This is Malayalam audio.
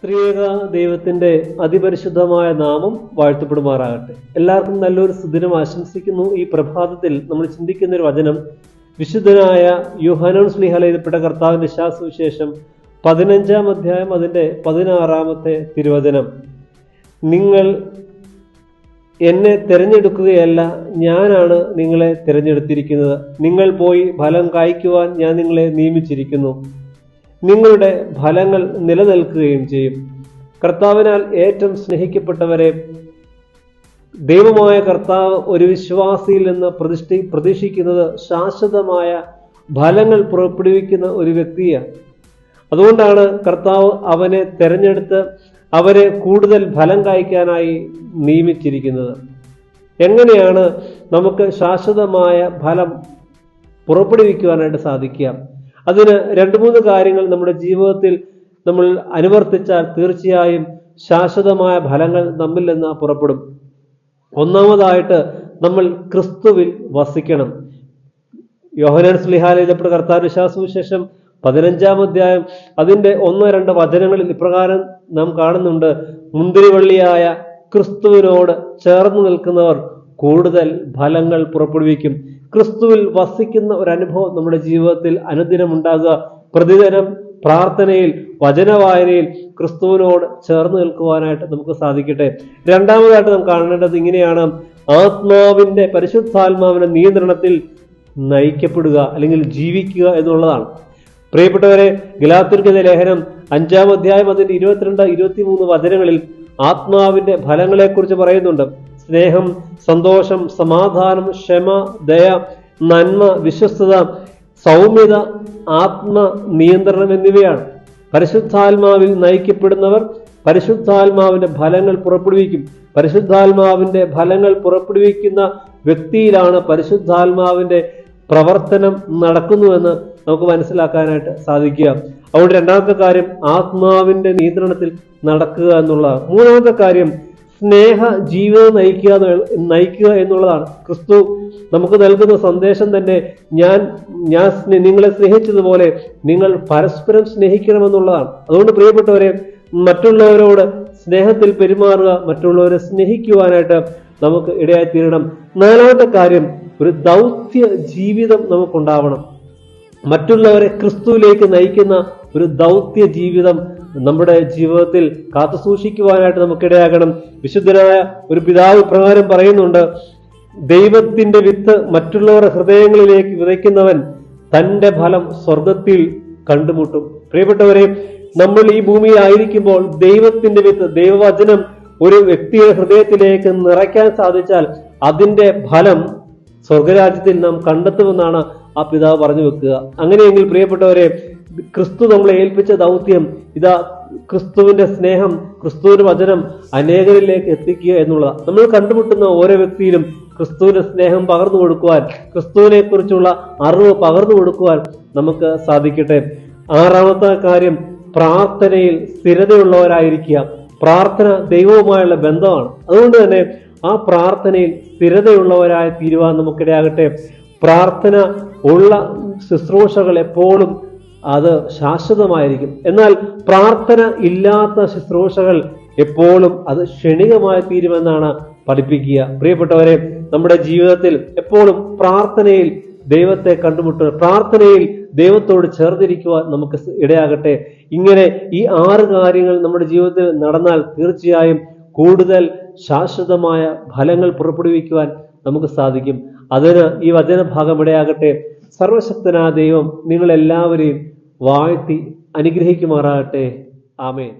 ത്രിയേക ദൈവത്തിന്റെ അതിപരിശുദ്ധമായ നാമം വാഴ്ത്തപ്പെടുമാറാകട്ടെ. എല്ലാവർക്കും നല്ലൊരു സുദിനം ആശംസിക്കുന്നു. ഈ പ്രഭാതത്തിൽ നമ്മൾ ചിന്തിക്കുന്ന ഒരു വചനം വിശുദ്ധനായ യോഹന്നാൻ ശ്ലീഹ എഴുതപ്പെട്ട കർത്താവിന്റെ സുവിശേഷം 15-ാം അധ്യായം അതിന്റെ 16-ാമത്തെ തിരുവചനം. നിങ്ങൾ എന്നെ തിരഞ്ഞെടുക്കുകയല്ല, ഞാനാണ് നിങ്ങളെ തിരഞ്ഞെടുത്തിരിക്കുന്നത്. നിങ്ങൾ പോയി ഫലം കായ്ക്കുവാൻ ഞാൻ നിങ്ങളെ നിയമിച്ചിരിക്കുന്നു. നിങ്ങളുടെ ഫലങ്ങൾ നിലനിൽക്കുകയും ചെയ്യും. കർത്താവിനാൽ ഏറ്റവും സ്നേഹിക്കപ്പെട്ടവരെ, ദൈവമായ കർത്താവ് ഒരു വിശ്വാസിയിൽ നിന്ന് പ്രതീക്ഷിക്കുന്നത് ശാശ്വതമായ ഫലങ്ങൾ പുറപ്പെടുവിക്കുന്ന ഒരു വ്യക്തിയാണ്. അതുകൊണ്ടാണ് കർത്താവ് അവനെ തെരഞ്ഞെടുത്ത് അവരെ കൂടുതൽ ഫലം കായ്ക്കാനായി നിയമിച്ചിരിക്കുന്നത്. എങ്ങനെയാണ് നമുക്ക് ശാശ്വതമായ ഫലം പുറപ്പെടുവിക്കുവാനായിട്ട് സാധിക്കുക? അതിന് 2-3 കാര്യങ്ങൾ നമ്മുടെ ജീവിതത്തിൽ നമ്മൾ അനുവർത്തിച്ചാൽ തീർച്ചയായും ശാശ്വതമായ ഫലങ്ങൾ നമ്മിൽ നിന്ന് പുറപ്പെടും. ഒന്നാമതായിട്ട് നമ്മൾ ക്രിസ്തുവിൽ വസിക്കണം. യോഹന്നാൻ ശ്ലീഹ എഴുതപ്പെട്ട കർത്താവിന്റെ സുവിശേഷം 15-ാം അധ്യായം അതിന്റെ 1-2 വചനങ്ങളിൽ ഇപ്രകാരം നാം കാണുന്നുണ്ട്. മുന്തിരിവള്ളിയായ ക്രിസ്തുവിനോട് ചേർന്ന് നിൽക്കുന്നവർ കൂടുതൽ ഫലങ്ങൾ പുറപ്പെടുവിക്കും. ക്രിസ്തുവിൽ വസിക്കുന്ന ഒരു അനുഭവം നമ്മുടെ ജീവിതത്തിൽ അനുദിനം ഉണ്ടാകുക. പ്രതിദിനം പ്രാർത്ഥനയിൽ, വചനവായനയിൽ ക്രിസ്തുവിനോട് ചേർന്ന് നിൽക്കുവാനായിട്ട് നമുക്ക് സാധിക്കട്ടെ. രണ്ടാമതായിട്ട് നാം കാണേണ്ടത് ഇങ്ങനെയാണ്: ആത്മാവിന്റെ പരിശുദ്ധാത്മാവിന്റെ നിയന്ത്രണത്തിൽ നയിക്കപ്പെടുക അല്ലെങ്കിൽ ജീവിക്കുക എന്നുള്ളതാണ്. പ്രിയപ്പെട്ടവരെ, ഗലാത്യർക്കെതിരെ ലേഖനം 5-ാം അധ്യായം അതിന്റെ 22-23 വചനങ്ങളിൽ ആത്മാവിന്റെ ഫലങ്ങളെക്കുറിച്ച് പറയുന്നുണ്ട്. സ്നേഹം, സന്തോഷം, സമാധാനം, ക്ഷമ, ദയ, നന്മ, വിശ്വസ്തത, സൗമ്യത, ആത്മനിയന്ത്രണം എന്നിവയാണ്. പരിശുദ്ധാത്മാവിൽ നയിക്കപ്പെടുന്നവർ പരിശുദ്ധാത്മാവിന്റെ ഫലങ്ങൾ പുറപ്പെടുവിക്കും. പരിശുദ്ധാത്മാവിന്റെ ഫലങ്ങൾ പുറപ്പെടുവിക്കുന്ന വ്യക്തിയിലാണ് പരിശുദ്ധാത്മാവിന്റെ പ്രവർത്തനം നടക്കുന്നുവെന്ന് നമുക്ക് മനസ്സിലാക്കാനായിട്ട് സാധിക്കുക. അതുകൊണ്ട് രണ്ടാമത്തെ കാര്യം ആത്മാവിന്റെ നിയന്ത്രണത്തിൽ നടക്കുക എന്നുള്ളതാണ്. മൂന്നാമത്തെ കാര്യം സ്നേഹ ജീവിതം നയിക്കുക എന്നുള്ളതാണ്. ക്രിസ്തു നമുക്ക് നൽകുന്ന സന്ദേശം തന്നെ ഞാൻ നിങ്ങളെ സ്നേഹിച്ചതുപോലെ നിങ്ങൾ പരസ്പരം സ്നേഹിക്കണമെന്നുള്ളതാണ്. അതുകൊണ്ട് പ്രിയപ്പെട്ടവരെ, മറ്റുള്ളവരോട് സ്നേഹത്തിൽ പെരുമാറുക, മറ്റുള്ളവരെ സ്നേഹിക്കുവാനായിട്ട് നമുക്ക് ഇടയായിത്തീരണം. നാലാമത്തെ കാര്യം, ഒരു ദൗത്യ ജീവിതം നമുക്കുണ്ടാവണം. മറ്റുള്ളവരെ ക്രിസ്തുവിലേക്ക് നയിക്കുന്ന ഒരു ദൗത്യ ജീവിതം നമ്മുടെ ജീവിതത്തിൽ കാത്തു സൂക്ഷിക്കുവാനായിട്ട് നമുക്കിടയാകണം. വിശുദ്ധനായ ഒരു പിതാവ് പ്രകാരം പറയുന്നുണ്ട്: ദൈവത്തിന്റെ വിത്ത് മറ്റുള്ളവരുടെ ഹൃദയങ്ങളിലേക്ക് വിതയ്ക്കുന്നവൻ തന്റെ ഫലം സ്വർഗത്തിൽ കണ്ടുമുട്ടും. പ്രിയപ്പെട്ടവരെ, നമ്മൾ ഈ ഭൂമിയിൽ ആയിരിക്കുമ്പോൾ ദൈവത്തിന്റെ വിത്ത്, ദൈവവചനം ഒരു വ്യക്തിയുടെ ഹൃദയത്തിലേക്ക് നിറയ്ക്കാൻ സാധിച്ചാൽ അതിന്റെ ഫലം സ്വർഗരാജ്യത്തിൽ നാം കണ്ടെത്തുമെന്നാണ് ആ പിതാവ് പറഞ്ഞു വെക്കുക. അങ്ങനെയെങ്കിൽ പ്രിയപ്പെട്ടവരെ, ക്രിസ്തു നമ്മളെ ഏൽപ്പിച്ച ദൗത്യം ഇതാ, ക്രിസ്തുവിന്റെ സ്നേഹം, ക്രിസ്തുവിന്റെ വചനം അനേകരിലേക്ക് എത്തിക്കുക എന്നുള്ളതാണ്. നമ്മൾ കണ്ടുമുട്ടുന്ന ഓരോ വ്യക്തിയിലും ക്രിസ്തുവിന്റെ സ്നേഹം പകർന്നു കൊടുക്കുവാൻ, ക്രിസ്തുവിനെ കുറിച്ചുള്ള അറിവ് പകർന്നു കൊടുക്കുവാൻ നമുക്ക് സാധിക്കട്ടെ. ആറാമത്തെ കാര്യം, പ്രാർത്ഥനയിൽ സ്ഥിരതയുള്ളവരായിരിക്കുക. പ്രാർത്ഥന ദൈവവുമായുള്ള ബന്ധമാണ്. അതുകൊണ്ട് തന്നെ ആ പ്രാർത്ഥനയിൽ സ്ഥിരതയുള്ളവരായി തീരുവാൻ നമുക്കിടയാകട്ടെ. പ്രാർത്ഥന ഉള്ള ശുശ്രൂഷകൾ എപ്പോഴും അത് ശാശ്വതമായിരിക്കും. എന്നാൽ പ്രാർത്ഥന ഇല്ലാത്ത ശുശ്രൂഷകൾ എപ്പോഴും അത് ക്ഷണികമായി തീരുമെന്നാണ് പഠിപ്പിക്കുക. പ്രിയപ്പെട്ടവരെ, നമ്മുടെ ജീവിതത്തിൽ എപ്പോഴും പ്രാർത്ഥനയിൽ ദൈവത്തെ കണ്ടുമുട്ടുക, പ്രാർത്ഥനയിൽ ദൈവത്തോട് ചേർന്നിരിക്കുവാൻ നമുക്ക് ഇടയാകട്ടെ. ഇങ്ങനെ ഈ 6 കാര്യങ്ങൾ നമ്മുടെ ജീവിതത്തിൽ നടന്നാൽ തീർച്ചയായും കൂടുതൽ ശാശ്വതമായ ഫലങ്ങൾ പുറപ്പെടുവിക്കുവാൻ നമുക്ക് സാധിക്കും. അതിന് ഈ വചനഭാഗം ഇടയാകട്ടെ. സർവശക്തനായ ദൈവം നിങ്ങളെല്ലാവരെയും വാഴ്ത്തി അനുഗ്രഹിക്കുമാറാകട്ടെ. ആമേൻ.